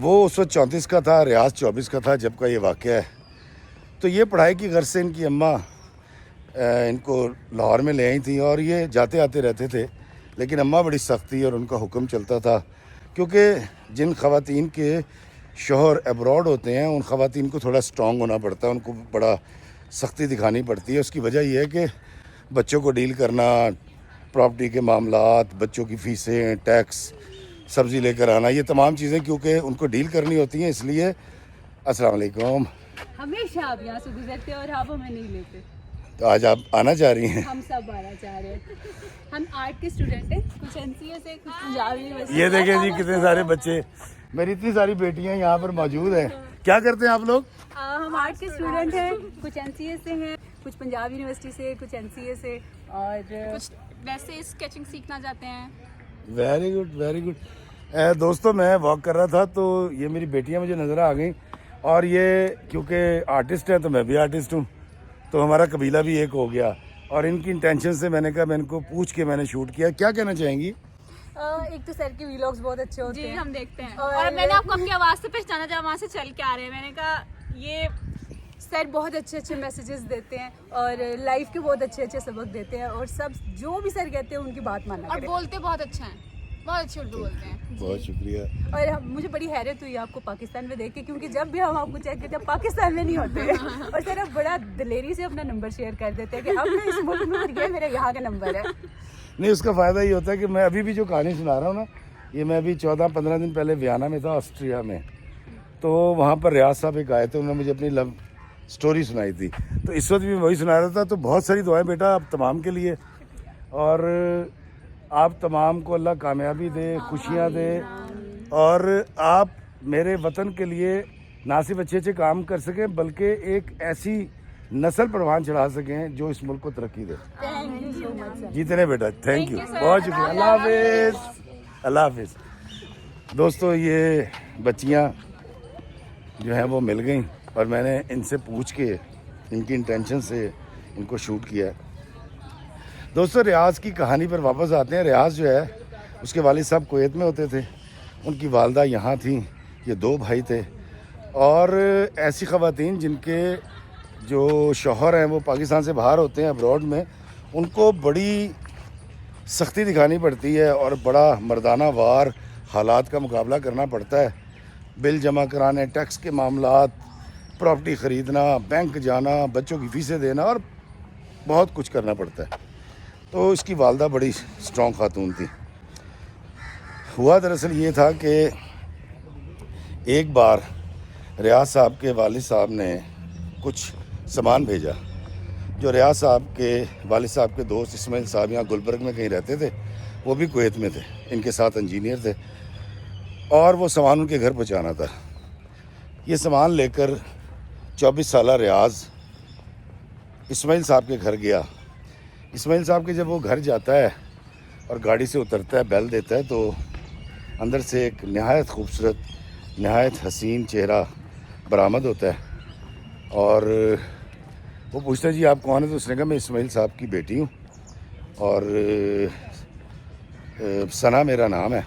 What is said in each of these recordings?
وہ اس وقت 34 کا تھا, ریاض 24 کا تھا جب کا یہ واقعہ ہے. تو یہ پڑھائی کی غرض سے ان کی اماں ان کو لاہور میں لے آئی تھیں اور یہ جاتے آتے رہتے تھے, لیکن اماں بڑی سخت تھی اور ان کا حکم چلتا تھا, کیونکہ جن خواتین کے شوہر ابراڈ ہوتے ہیں ان خواتین کو تھوڑا سٹرونگ ہونا پڑتا ہے, ان کو بڑا سختی دکھانی پڑتی ہے. اس کی وجہ یہ ہے کہ بچوں کو ڈیل کرنا, پراپرٹی کے معاملات, بچوں کی فیسیں, ٹیکس, سبزی لے کر آنا, یہ تمام چیزیں کیونکہ ان کو ڈیل کرنی ہوتی ہیں. اس لیے السلام علیکم. ہمیشہ آپ یہاں سے گزرتے اور آپ ہمیں نہیں لیتے. تو آج آپ آنا چاہ رہی ہیں؟ ہم سب آنا چاہ رہے ہیں. ہم آرٹ کے اسٹوڈنٹ ہیں, کچھ NCA سے, کچھ پنجاب یونیورسٹی. یہ دیکھیں جی کتنے سارے بچے, میری اتنی ساری بیٹیاں یہاں پر موجود ہیں. کیا کرتے ہیں آپ لوگ؟ ہم آرٹ کے اسٹوڈنٹ ہیں, کچھ NCA سے ہیں, کچھ پنجاب یونیورسٹی سے, کچھ NCA سے, اور کچھ ویسے اسکیچنگ سیکھنا چاہتے ہیں. Very good very good. دوستوں میں واک کر رہا تھا تو یہ میری بیٹیاں مجھے نظر آ گئیں, اور یہ کیونکہ آرٹسٹ ہیں تو میں بھی آرٹسٹ ہوں, تو ہمارا قبیلہ بھی ایک ہو گیا. اور ان کی انٹینشن سے میں نے کہا, میں ان کو پوچھ کے میں نے شوٹ کیا. کیا کہنا چاہیں گی؟ ایک تو سر کے ویلاگز بہت اچھے ہوتے جی ہیں. ہم دیکھتے ہیں, اور میں نے آپ کو آپ کی آواز سے پہچانا جب وہاں سے چل کے آ رہے ہیں. میں نے کہا یہ سر بہت اچھے اچھے میسیجز دیتے ہیں اور لائف کے بہت اچھے اچھے سبق دیتے ہیں, اور سب جو بھی سر کہتے ہیں ان کی بات ماننا اور کریں. بولتے بہت اچھا ہیں, بہت اچھی اردو بولتے ہیں. بہت شکریہ. اور مجھے بڑی حیرت ہوئی آپ کو پاکستان میں دیکھ کے, کیونکہ جب بھی ہم آپ کو چیک کرتے ہیں پاکستان میں نہیں ہوتے, اور سر آپ بڑا دلیری سے اپنا نمبر شیئر کر دیتے ہیں کہ اب میں اس ملک میں, یہ میرا یہاں کا نمبر ہے. نہیں, اس کا فائدہ یہ ہوتا ہے کہ میں ابھی بھی جو کہانی سنا رہا ہوں نا, یہ میں ابھی 14-15 دن پہلے ویانا میں تھا, آسٹریا میں. تو وہاں پر ریاض صاحب ایک آئے تھے, انہوں نے مجھے اپنی لو سٹوری سنائی تھی. تو اس وقت بھی وہی سنا رہا تھا. تو بہت ساری دعائیں بیٹا آپ تمام کے لیے, اور آپ تمام کو اللہ کامیابی دے, خوشیاں دے, اور آپ میرے وطن کے لیے نہ صرف اچھے اچھے کام کر سکیں بلکہ ایک ایسی نسل پروان چڑھا سکیں جو اس ملک کو ترقی دے. تھینک یو سو مچ سر. جیتے رہے بیٹا, تھینک یو, بہت شکریہ. اللہ حافظ, اللہ حافظ. دوستو یہ بچیاں جو ہیں وہ مل گئیں, اور میں نے ان سے پوچھ کے ان کی انٹینشن سے ان کو شوٹ کیا ہے. دوستو ریاض کی کہانی پر واپس آتے ہیں. ریاض جو ہے اس کے والد صاحب کویت میں ہوتے تھے, ان کی والدہ یہاں تھیں, یہ 2 بھائی تھے, اور ایسی خواتین جن کے جو شوہر ہیں وہ پاکستان سے باہر ہوتے ہیں ابراڈ میں, ان کو بڑی سختی دکھانی پڑتی ہے اور بڑا مردانہ وار حالات کا مقابلہ کرنا پڑتا ہے. بل جمع کرانے, ٹیکس کے معاملات, پراپرٹی خریدنا, بینک جانا, بچوں کی فیسیں دینا, اور بہت کچھ کرنا پڑتا ہے. تو اس کی والدہ بڑی سٹرونگ خاتون تھی. ہوا دراصل یہ تھا کہ ایک بار ریاض صاحب کے والد صاحب نے کچھ سامان بھیجا. جو ریاض صاحب کے والد صاحب کے دوست اسماعیل صاحب یہاں گلبرگ میں کہیں رہتے تھے, وہ بھی کویت میں تھے, ان کے ساتھ انجینئر تھے, اور وہ سامان ان کے گھر پہنچانا تھا. یہ سامان لے کر 24 سالہ ریاض اسماعیل صاحب کے گھر گیا. اسماعیل صاحب کے جب وہ گھر جاتا ہے اور گاڑی سے اترتا ہے, بیل دیتا ہے, تو اندر سے ایک نہایت خوبصورت, نہایت حسین چہرہ برآمد ہوتا ہے. اور وہ پوچھتا ہے جی آپ کون ہیں؟ تو اس نے کہا میں اسماعیل صاحب کی بیٹی ہوں, اور ثنا میرا نام ہے.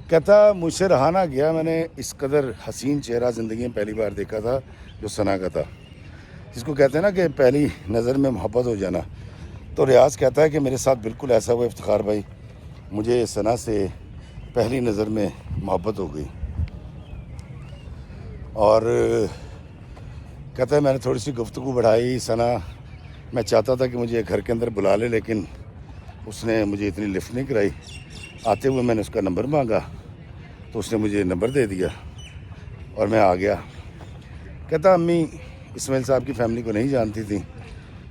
کہتا مجھ سے رہا نہ گیا, میں نے اس قدر حسین چہرہ زندگی میں پہلی بار دیکھا تھا جو ثنا کا تھا, جس کو کہتے ہیں نا کہ پہلی نظر میں محبت ہو جانا. تو ریاض کہتا ہے کہ میرے ساتھ بالکل ایسا ہوا افتخار بھائی, مجھے ثنا سے پہلی نظر میں محبت ہو گئی. اور کہتا ہے میں نے تھوڑی سی گفتگو بڑھائی. ثنا میں چاہتا تھا کہ مجھے گھر کے اندر بلا لے, لیکن اس نے مجھے اتنی لفٹ نہیں کرائی. آتے ہوئے میں نے اس کا نمبر مانگا تو اس نے مجھے نمبر دے دیا اور میں آ گیا. کہتا امی اسماعیل صاحب کی فیملی کو نہیں جانتی تھی,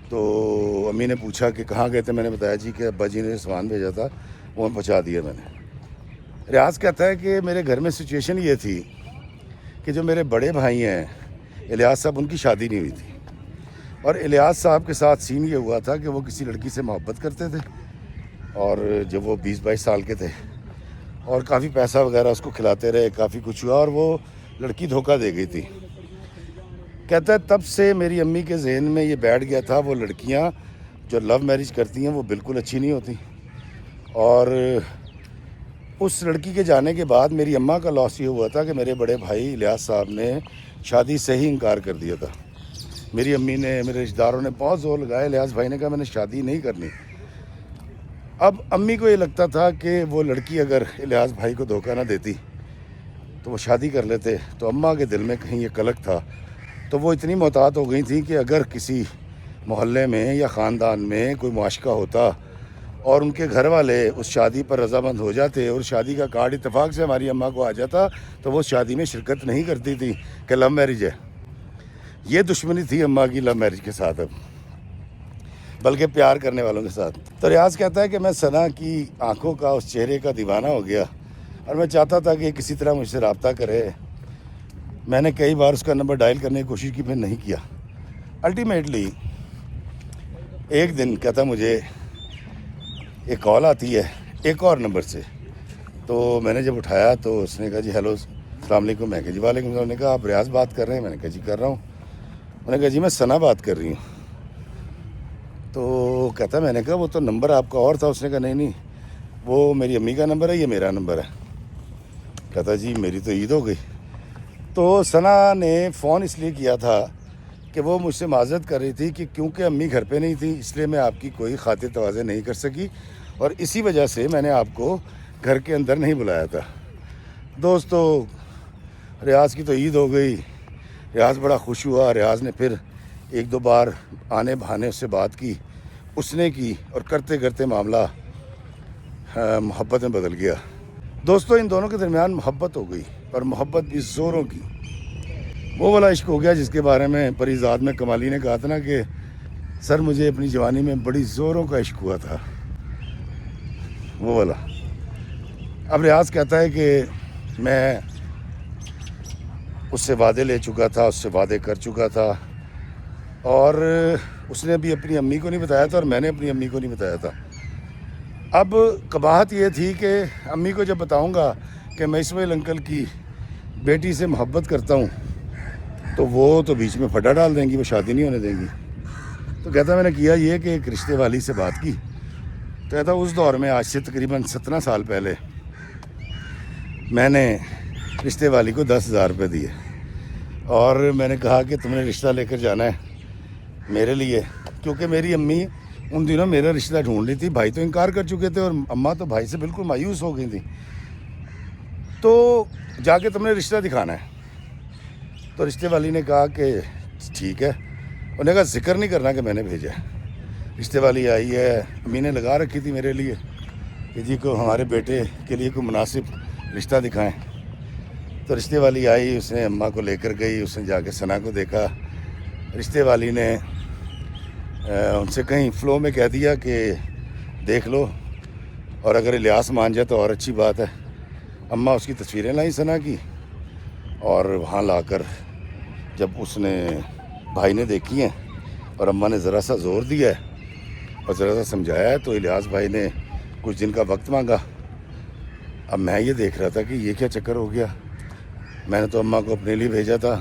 تو امی نے پوچھا کہ کہاں گئے تھے. میں نے بتایا جی کہ ابا جی نے سامان بھیجا تھا, وہ پہنچا دیا میں نے. ریاض کہتا ہے کہ میرے گھر میں سچویشن یہ تھی کہ جو میرے بڑے بھائی ہیں الیاس صاحب, ان کی شادی نہیں ہوئی تھی, اور الیاس صاحب کے ساتھ سین یہ ہوا تھا کہ وہ کسی لڑکی سے محبت کرتے تھے, اور جب وہ 20-22 سال کے تھے, اور کافی پیسہ وغیرہ اس کو کھلاتے رہے, کافی کچھ ہوا, اور وہ لڑکی دھوکہ دے گئی تھی. کہتا ہے تب سے میری امی کے ذہن میں یہ بیٹھ گیا تھا وہ لڑکیاں جو لو میرج کرتی ہیں وہ بالکل اچھی نہیں ہوتی, اور اس لڑکی کے جانے کے بعد میری اماں کا لاس یہ ہوا تھا کہ میرے بڑے بھائی الیاس صاحب نے شادی سے ہی انکار کر دیا تھا. میری امی نے, میرے رشتہ داروں نے بہت زور لگایا. الیاس بھائی نے کہا میں نے شادی نہیں کرنی. اب امی کو یہ لگتا تھا کہ وہ لڑکی اگر الیاس بھائی کو دھوکہ نہ دیتی تو وہ شادی کر لیتے. تو اماں کے دل میں کہیں یہ کلک تھا. تو وہ اتنی محتاط ہو گئی تھیں کہ اگر کسی محلے میں یا خاندان میں کوئی معاشقہ ہوتا اور ان کے گھر والے اس شادی پر رضامند ہو جاتے اور شادی کا کارڈ اتفاق سے ہماری اماں کو آ جاتا تو وہ شادی میں شرکت نہیں کرتی تھی کہ لو میرج ہے. یہ دشمنی تھی اماں کی لو میرج کے ساتھ, اب بلکہ پیار کرنے والوں کے ساتھ. تو ریاض کہتا ہے کہ میں ثنا کی آنکھوں کا, اس چہرے کا دیوانہ ہو گیا اور میں چاہتا تھا کہ کسی طرح مجھ سے رابطہ کرے. میں نے کئی بار اس کا نمبر ڈائل کرنے کی کوشش کی, میں نہیں کیا. الٹیمیٹلی ایک دن کہتا مجھے ایک کال آتی ہے ایک اور نمبر سے. تو میں نے جب اٹھایا تو اس نے کہا جی ہیلو السلام علیکم. میں کہا جی وعلیکم السلام. نے کہا آپ ریاض بات کر رہے ہیں؟ میں نے کہا جی کر رہا ہوں. میں نے کہا جی میں ثنا بات کر رہی ہوں. تو کہتا میں نے کہا وہ تو نمبر آپ کا اور تھا. اس نے کہا نہیں وہ میری امی کا نمبر ہے, یہ میرا نمبر ہے. کہتا جی میری تو عید ہو گئی. تو ثنا نے فون اس لیے کیا تھا کہ وہ مجھ سے معذرت کر رہی تھی کہ کیونکہ امی گھر پہ نہیں تھی اس لیے میں آپ کی کوئی خاطر تواضع نہیں کر سکی اور اسی وجہ سے میں نے آپ کو گھر کے اندر نہیں بلایا تھا. دوستو ریاض کی تو عید ہو گئی. ریاض بڑا خوش ہوا. ریاض نے پھر ایک دو بار آنے بہانے اس سے بات کی, اس نے کی, اور کرتے کرتے معاملہ محبت میں بدل گیا. دوستو ان دونوں کے درمیان محبت ہو گئی اور محبت بھی زوروں کی. وہ والا عشق ہو گیا جس کے بارے میں پریزاد میں کمالی نے کہا تھا نا کہ سر مجھے اپنی جوانی میں بڑی زوروں کا عشق ہوا تھا, وہ والا. اب ریاض کہتا ہے کہ میں اس سے وعدے لے چکا تھا, اس سے وعدے کر چکا تھا اور اس نے بھی اپنی امی کو نہیں بتایا تھا اور میں نے اپنی امی کو نہیں بتایا تھا. اب قباحت یہ تھی کہ امی کو جب بتاؤں گا کہ میں اسماعیل انکل کی بیٹی سے محبت کرتا ہوں تو وہ تو بیچ میں پھڈا ڈال دیں گی, وہ شادی نہیں ہونے دیں گی. تو کہتا میں نے کیا یہ کہ ایک رشتے والی سے بات کی. تو کہتا اس دور میں آج سے تقریباً 17 سال پہلے میں نے رشتے والی کو 10,000 روپے دیے اور میں نے کہا کہ تم نے رشتہ لے کر جانا ہے میرے لیے, کیونکہ میری امی ان دنوں میرا رشتہ ڈھونڈ لی تھی. بھائی تو انکار کر چکے تھے اور اماں تو بھائی سے بالکل مایوس ہو گئی تھی. تو جا کے تم نے رشتہ دکھانا ہے. تو رشتے والی نے کہا کہ ٹھیک ہے. انہوں نے کہا ذکر نہیں کرنا کہ میں نے بھیجا ہے. رشتے والی آئی ہے, امی نے لگا رکھی تھی میرے لیے کہ جی کو ہمارے بیٹے کے لیے کوئی مناسب رشتہ دکھائیں. تو رشتے والی آئی, اس نے اماں کو لے کر گئی, اس نے جا کے ثنا کو دیکھا. رشتے والی نے ان سے کہیں فلو میں کہہ دیا کہ دیکھ لو اور اگر الیاس مان جائے تو اور اچھی بات ہے. اماں اس کی تصویریں لائیں ثنا کی اور وہاں لا کر جب اس نے بھائی نے دیکھی ہیں اور اماں نے ذرا سا زور دیا ہے اور ذرا سا سمجھایا ہے تو الیاس بھائی نے کچھ دن کا وقت مانگا. اب میں یہ دیکھ رہا تھا کہ یہ کیا چکر ہو گیا. میں نے تو اماں کو اپنے لیے بھیجا تھا,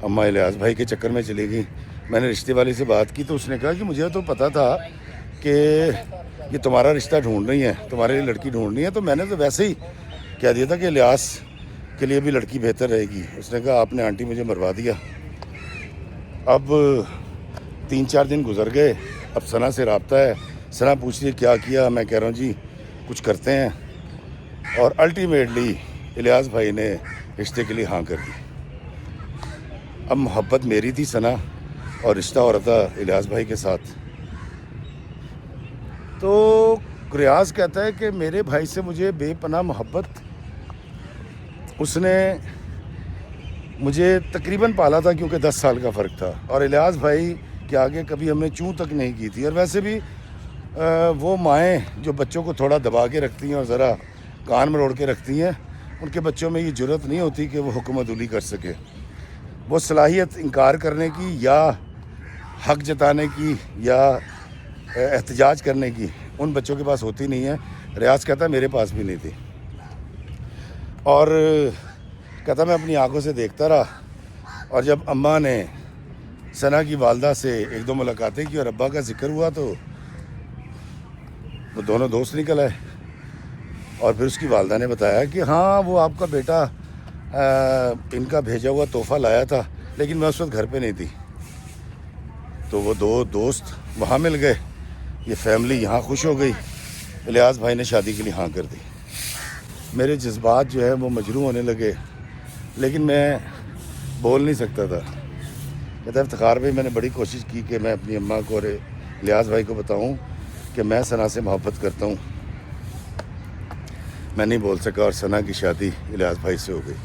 اماں الیاس بھائی کے چکر میں چلی گئی. میں نے رشتے والی سے بات کی تو اس نے کہا کہ مجھے تو پتہ تھا کہ یہ تمہارا رشتہ ڈھونڈ رہی ہے, تمہارے لیے لڑکی ڈھونڈ رہی ہے, تو میں نے تو ویسے ہی کہہ دیا تھا کہ الیاس کے لیے بھی لڑکی بہتر رہے گی. اس نے کہا آپ نے آنٹی مجھے مروا دیا. اب 3-4 دن گزر گئے. اب ثنا سے رابطہ ہے. ثنا پوچھ رہی ہے کیا کیا. میں کہہ رہا ہوں جی کچھ کرتے ہیں. اور الٹیمیٹلی الیاس بھائی نے رشتے کے لیے ہاں کر دی. اب محبت میری تھی ثنا اور رشتہ ہو رہا تھا الیاس بھائی کے ساتھ. تو ریاض کہتا ہے کہ میرے بھائی سے مجھے بے پناہ محبت. اس نے مجھے تقریباً پالا تھا کیونکہ 10 سال کا فرق تھا اور الیاس بھائی کے آگے کبھی ہم نے چوں تک نہیں کی تھی. اور ویسے بھی وہ مائیں جو بچوں کو تھوڑا دبا کے رکھتی ہیں اور ذرا کان مروڑ کے رکھتی ہیں, ان کے بچوں میں یہ جرت نہیں ہوتی کہ وہ حکم عدولی کر سکے. وہ صلاحیت انکار کرنے کی یا حق جتانے کی یا احتجاج کرنے کی ان بچوں کے پاس ہوتی نہیں ہے. ریاض کہتا ہے میرے پاس بھی نہیں تھی. اور کہتا میں اپنی آنکھوں سے دیکھتا رہا. اور جب اماں نے ثنا کی والدہ سے 1-2 ملاقاتیں کی اور ابا کا ذکر ہوا تو وہ دونوں دوست نکل آئے. اور پھر اس کی والدہ نے بتایا کہ ہاں وہ آپ کا بیٹا ان کا بھیجا ہوا تحفہ لایا تھا، لیکن میں اس وقت گھر پہ نہیں تھی۔ تو وہ دو دوست وہاں مل گئے، یہ فیملی یہاں خوش ہو گئی، الیاس بھائی نے شادی کے لیے ہاں کر دی۔ میرے جذبات جو ہے وہ مجروح ہونے لگے، لیکن میں بول نہیں سکتا تھا۔ کہتا ہے افتخار بھائی میں نے بڑی کوشش کی کہ میں اپنی اماں کو اور الیاس بھائی کو بتاؤں کہ میں ثنا سے محبت کرتا ہوں، میں نہیں بول سکا، اور ثنا کی شادی الیاس بھائی سے ہو گئی۔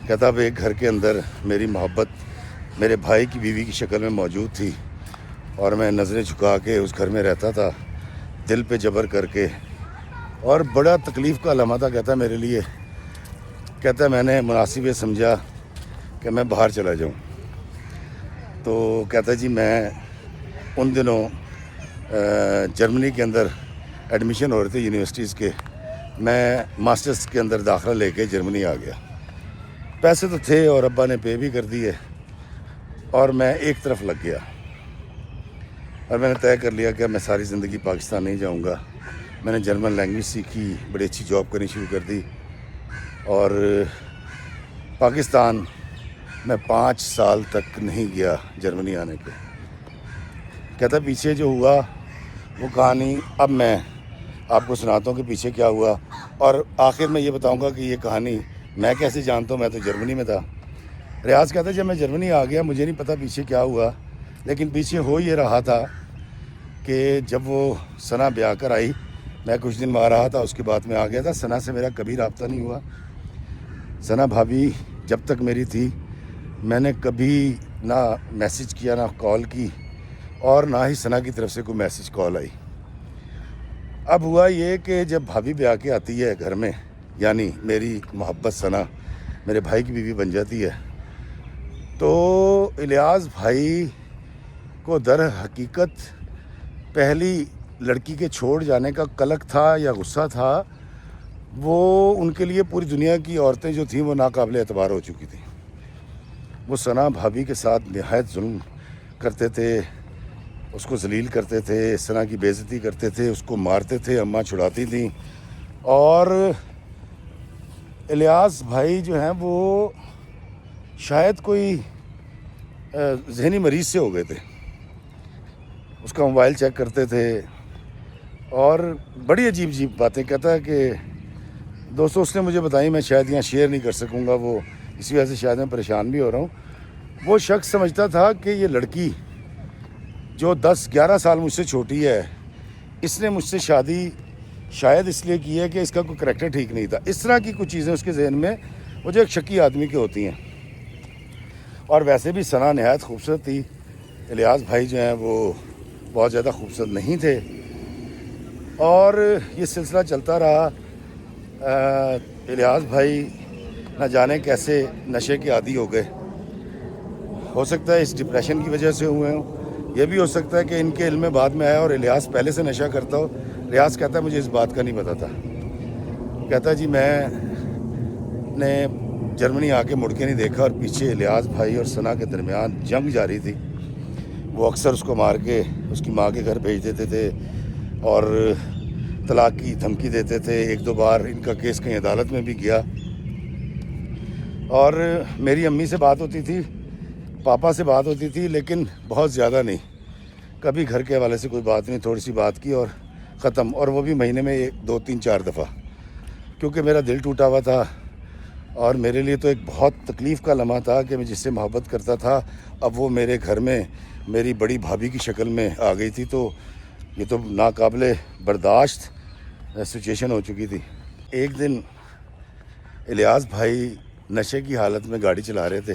کہتا اب ایک گھر کے اندر میری محبت میرے بھائی کی بیوی کی شکل میں موجود تھی، اور میں نظریں جھکا کے اس گھر میں رہتا تھا، دل پہ جبر کر کے، اور بڑا تکلیف کا لمحہ تھا کہتا میرے لیے۔ کہتا میں نے مناسب یہ سمجھا کہ میں باہر چلا جاؤں۔ تو کہتا جی میں ان دنوں جرمنی کے اندر ایڈمیشن ہو رہے تھے یونیورسٹیز کے، میں ماسٹرز کے اندر داخلہ لے کے جرمنی آ گیا۔ پیسے تو تھے اور ابا نے پے بھی کر دیے، اور میں ایک طرف لگ گیا، اور میں نے طے کر لیا کہ میں ساری زندگی پاکستان نہیں جاؤں گا۔ میں نے جرمن لینگویج سیکھی، بڑی اچھی جاب کرنی شروع کر دی، اور پاکستان میں 5 سال تک نہیں گیا جرمنی آنے کے۔ کہتا پیچھے جو ہوا وہ کہانی اب میں آپ کو سناتا ہوں کہ پیچھے کیا ہوا، اور آخر میں یہ بتاؤں گا کہ یہ کہانی میں کیسے جانتا ہوں، میں تو جرمنی میں تھا۔ ریاض کہتا ہے جب میں جرمنی آ گیا مجھے نہیں پتا پیچھے کیا ہوا، لیکن پیچھے ہو یہ رہا تھا کہ جب وہ ثنا بیاہ کر آئی، میں کچھ دن وہاں رہا تھا، اس کے بعد میں آ گیا تھا۔ ثنا سے میرا کبھی رابطہ نہیں ہوا۔ ثنا بھابھی جب تک میری تھی میں نے کبھی نہ میسج کیا، نہ کال کی، اور نہ ہی ثنا کی طرف سے کوئی میسج کال آئی۔ اب ہوا یہ کہ جب بھابھی بیاہ کے آتی ہے گھر میں، یعنی میری محبت ثنا میرے بھائی کی بیوی بن جاتی ہے، تو الیاس بھائی کو در حقیقت پہلی لڑکی کے چھوڑ جانے کا کلک تھا یا غصہ تھا، وہ ان کے لیے پوری دنیا کی عورتیں جو تھیں وہ ناقابل اعتبار ہو چکی تھیں۔ وہ ثنا بھابھی کے ساتھ نہایت ظلم کرتے تھے، اس کو ذلیل کرتے تھے، ثنا کی بے عزتی کرتے تھے، اس کو مارتے تھے، اماں چھڑاتی تھیں، اور الیاس بھائی جو ہیں وہ شاید کوئی ذہنی مریض سے ہو گئے تھے۔ اس کا موبائل چیک کرتے تھے، اور بڑی عجیب عجیب باتیں کہتا ہے کہ دوستوں اس نے مجھے بتائی، میں شاید یہاں شیئر نہیں کر سکوں گا، وہ اسی وجہ سے شاید میں پریشان بھی ہو رہا ہوں۔ وہ شخص سمجھتا تھا کہ یہ لڑکی جو 10-11 سال مجھ سے چھوٹی ہے، اس نے مجھ سے شادی شاید اس لیے کی ہے کہ اس کا کوئی کریکٹر ٹھیک نہیں تھا۔ اس طرح کی کچھ چیزیں اس کے ذہن میں وہ جو ایک شکی آدمی کی ہوتی ہیں۔ اور ویسے بھی ثنا نہایت خوبصورت تھی، الیاس بھائی جو ہیں وہ بہت زیادہ خوبصورت نہیں تھے، اور یہ سلسلہ چلتا رہا۔ الیاس بھائی نہ جانے کیسے نشے کے عادی ہو گئے، ہو سکتا ہے اس ڈپریشن کی وجہ سے ہوئے ہوں، یہ بھی ہو سکتا ہے کہ ان کے علم میں بعد میں آیا اور الیاس پہلے سے نشہ کرتا ہو۔ ریاض کہتا ہے مجھے اس بات کا نہیں پتا تھا۔ کہتا جی میں نے جرمنی آ کے مڑ کے نہیں دیکھا، اور پیچھے الیاس بھائی اور ثنا کے درمیان جنگ جاری تھی۔ وہ اکثر اس کو مار کے اس کی ماں کے گھر بھیج دیتے تھے، اور طلاق کی دھمکی دیتے تھے۔ 1-2 بار ان کا کیس کہیں عدالت میں بھی گیا، اور میری امی سے بات ہوتی تھی، پاپا سے بات ہوتی تھی، لیکن بہت زیادہ نہیں، کبھی گھر کے حوالے سے کوئی بات نہیں، تھوڑی سی بات کی اور ختم، اور وہ بھی مہینے میں 2-3-4 دفعہ، کیونکہ میرا دل ٹوٹا ہوا تھا، اور میرے لیے تو ایک بہت تکلیف کا لمحہ تھا کہ میں جس سے محبت کرتا تھا اب وہ میرے گھر میں میری بڑی بھابھی کی شکل میں آ گئی تھی، تو یہ تو ناقابل برداشت سچویشن ہو چکی تھی۔ ایک دن الیاس بھائی نشے کی حالت میں گاڑی چلا رہے تھے،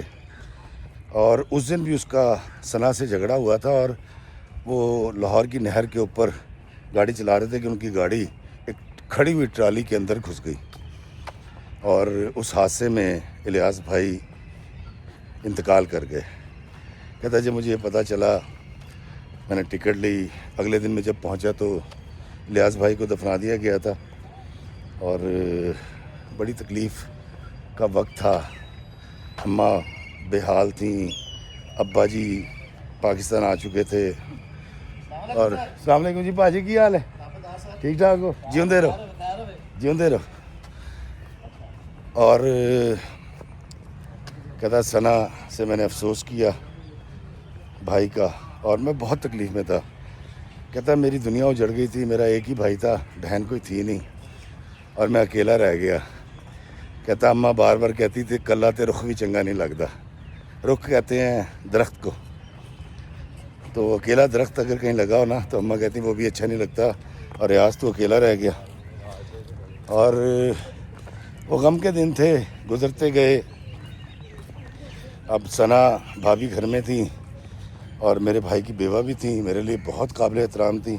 اور اس دن بھی اس کا ثنا سے جھگڑا ہوا تھا، اور وہ لاہور کی نہر کے اوپر گاڑی چلا رہے تھے کہ ان کی گاڑی ایک کھڑی ہوئی ٹرالی کے اندر گھس گئی، اور اس حادثے میں الیاس بھائی انتقال کر گئے۔ کہتا جب مجھے یہ پتہ چلا میں نے ٹکٹ لی، اگلے دن میں جب پہنچا تو الیاس بھائی کو دفنا دیا گیا تھا، اور بڑی تکلیف کا وقت تھا۔ اماں بے حال تھیں، ابا جی پاکستان آ چکے تھے، اور السلام علیکم جی، باجی کی حال ہے؟ ٹھیک ٹھاک ہو؟ جیوندے رہو۔ جیوندے رہو. اور کہتا ثنا سے میں نے افسوس کیا بھائی کا, اور میں بہت تکلیف میں تھا. کہتا میری دنیا اجڑ گئی تھی, میرا ایک ہی بھائی تھا, بہن کوئی تھی نہیں, اور میں اکیلا رہ گیا. کہتا اماں بار بار کہتی تھی کلا تے رخ بھی چنگا نہیں لگتا. رخ کہتے ہیں درخت کو, تو اکیلا درخت اگر کہیں لگا ہو نا تو اماں کہتی وہ بھی اچھا نہیں لگتا, اور ریاض تو اکیلا رہ گیا. اور وہ غم کے دن تھے, گزرتے گئے. اب ثنا بھابھی گھر میں تھیں, اور میرے بھائی کی بیوہ بھی تھیں, میرے لیے بہت قابل احترام تھیں.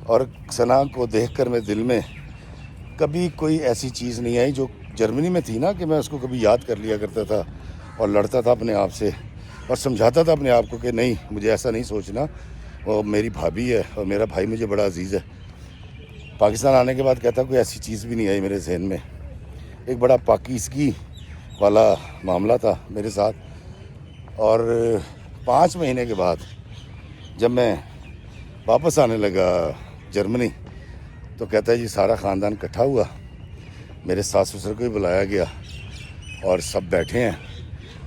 اور ثنا کو دیکھ کر میں دل میں کبھی کوئی ایسی چیز نہیں آئی جو جرمنی میں تھی نا, کہ میں اس کو کبھی یاد کر لیا کرتا تھا اور لڑتا تھا اپنے آپ سے, اور سمجھاتا تھا اپنے آپ کو کہ نہیں مجھے ایسا نہیں سوچنا, وہ میری بھابھی ہے اور میرا بھائی مجھے بڑا عزیز ہے. پاکستان آنے کے بعد کہتا کوئی ایسی چیز بھی نہیں آئی میرے ذہن میں. ایک بڑا پاکیزگی والا معاملہ تھا میرے ساتھ. اور 5 مہینے کے بعد جب میں واپس آنے لگا جرمنی تو کہتا ہے جی سارا خاندان اکٹھا ہوا, میرے ساس سسر کو بھی بلایا گیا, اور سب بیٹھے ہیں,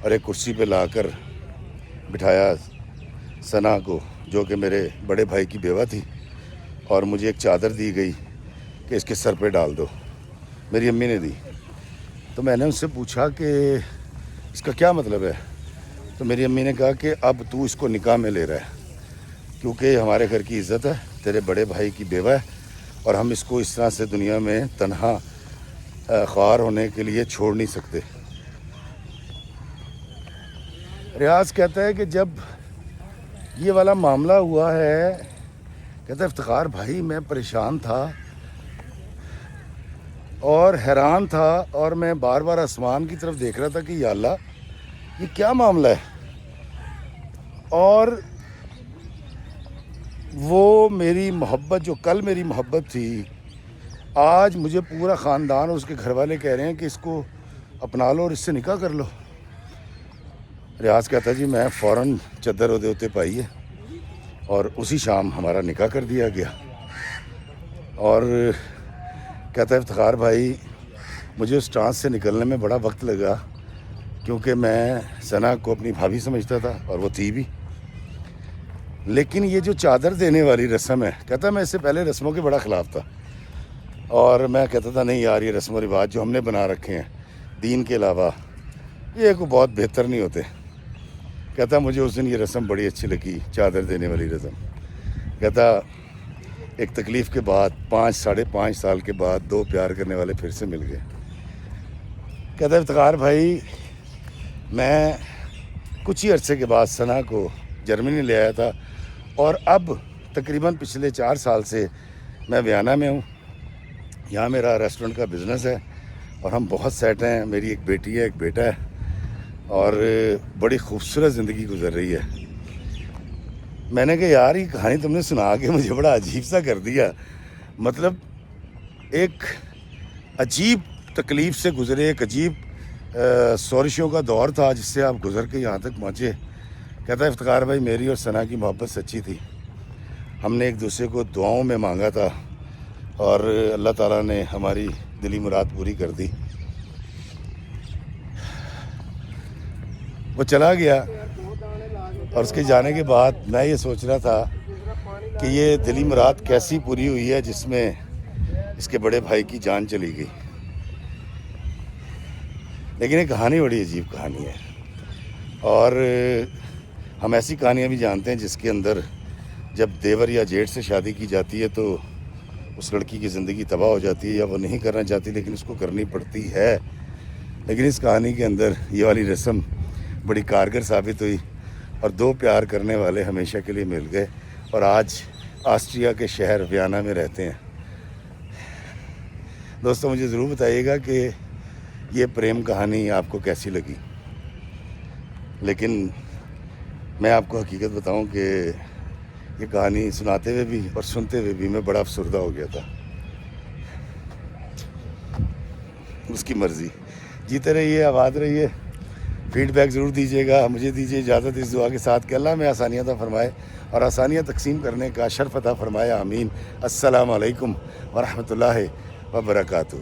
اور ایک کرسی پہ لا کر بٹھایا ثنا کو جو کہ میرے بڑے بھائی کی بیوہ تھی, اور مجھے ایک چادر دی گئی کہ اس کے سر پہ ڈال دو, میری امی نے دی. تو میں نے ان سے پوچھا کہ اس کا کیا مطلب ہے, تو میری امی نے کہا کہ اب تو اس کو نکاح میں لے رہا ہے کیونکہ ہمارے گھر کی عزت ہے, تیرے بڑے بھائی کی بیوہ ہے, اور ہم اس کو اس طرح سے دنیا میں تنہا خوار ہونے کے لیے چھوڑ نہیں سکتے. ریاض کہتا ہے کہ جب یہ والا معاملہ ہوا ہے, کہتا ہے افتخار بھائی میں پریشان تھا اور حیران تھا, اور میں بار بار آسمان کی طرف دیکھ رہا تھا کہ یا اللہ یہ کیا معاملہ ہے. اور وہ میری محبت جو کل میری محبت تھی, آج مجھے پورا خاندان اور اس کے گھر والے کہہ رہے ہیں کہ اس کو اپنا لو اور اس سے نکاح کر لو. ریاض کہتا جی میں فوراً چادر ودے ہوتے پائی ہے, اور اسی شام ہمارا نکاح کر دیا گیا. اور کہتا ہے افتخار بھائی مجھے اس ٹرانس سے نکلنے میں بڑا وقت لگا, کیونکہ میں ثنا کو اپنی بھابھی سمجھتا تھا, اور وہ تھی بھی. لیکن یہ جو چادر دینے والی رسم ہے, کہتا میں اس سے پہلے رسموں کے بڑا خلاف تھا, اور میں کہتا تھا نہیں یار یہ رسم و رواج جو ہم نے بنا رکھے ہیں دین کے علاوہ یہ کوئی بہت بہتر نہیں ہوتے. کہتا مجھے اس دن یہ رسم بڑی اچھی لگی, چادر دینے والی رسم. کہتا ایک تکلیف کے بعد 5-5.5 سال کے بعد 2 پیار کرنے والے پھر سے مل گئے. کہتا افتخار بھائی میں کچھ ہی عرصے کے بعد ثنا کو جرمنی لے آیا تھا, اور اب تقریباً پچھلے 4 سال سے میں ویانا میں ہوں. یہاں میرا ریسٹورنٹ کا بزنس ہے, اور ہم بہت سیٹ ہیں. میری ایک بیٹی ہے, ایک بیٹا ہے, اور بڑی خوبصورت زندگی گزر رہی ہے. میں نے کہا یار یہ کہانی تم نے سنا کے مجھے بڑا عجیب سا کر دیا. مطلب ایک عجیب تکلیف سے گزرے, ایک عجیب سورشوں کا دور تھا جس سے آپ گزر کے یہاں تک پہنچے. کہتا ہے افتخار بھائی میری اور ثنا کی محبت سچی تھی, ہم نے ایک دوسرے کو دعاؤں میں مانگا تھا, اور اللہ تعالیٰ نے ہماری دلی مراد پوری کر دی. وہ چلا گیا, اور اس کے جانے کے بعد میں یہ سوچ رہا تھا کہ یہ دلی مراد کیسی پوری ہوئی ہے جس میں اس کے بڑے بھائی کی جان چلی گئی. لیکن یہ کہانی بڑی عجیب کہانی ہے, اور ہم ایسی کہانیاں بھی جانتے ہیں جس کے اندر جب دیور یا جیٹھ سے شادی کی جاتی ہے تو اس لڑکی کی زندگی تباہ ہو جاتی ہے, یا وہ نہیں کرنا چاہتی لیکن اس کو کرنی پڑتی ہے. لیکن اس کہانی کے اندر یہ والی رسم بڑی کارگر ثابت ہوئی, اور 2 پیار کرنے والے ہمیشہ کے لیے مل گئے, اور آج آسٹریا کے شہر ویانا میں رہتے ہیں. دوستو مجھے ضرور بتائیے گا کہ یہ پریم کہانی آپ کو کیسی لگی. لیکن میں آپ کو حقیقت بتاؤں کہ یہ کہانی سناتے ہوئے بھی اور سنتے ہوئے بھی میں بڑا افسردہ ہو گیا تھا. اس کی مرضی, جیتے رہیے, آباد رہیے, فیڈ بیک ضرور دیجیے گا. مجھے دیجیے اجازت اس دعا کے ساتھ کہ اللہ میں آسانیاں عطا فرمائے اور آسانیاں تقسیم کرنے کا شرف عطا فرمائے, آمین. السلام علیکم ورحمۃ اللہ وبرکاتہ.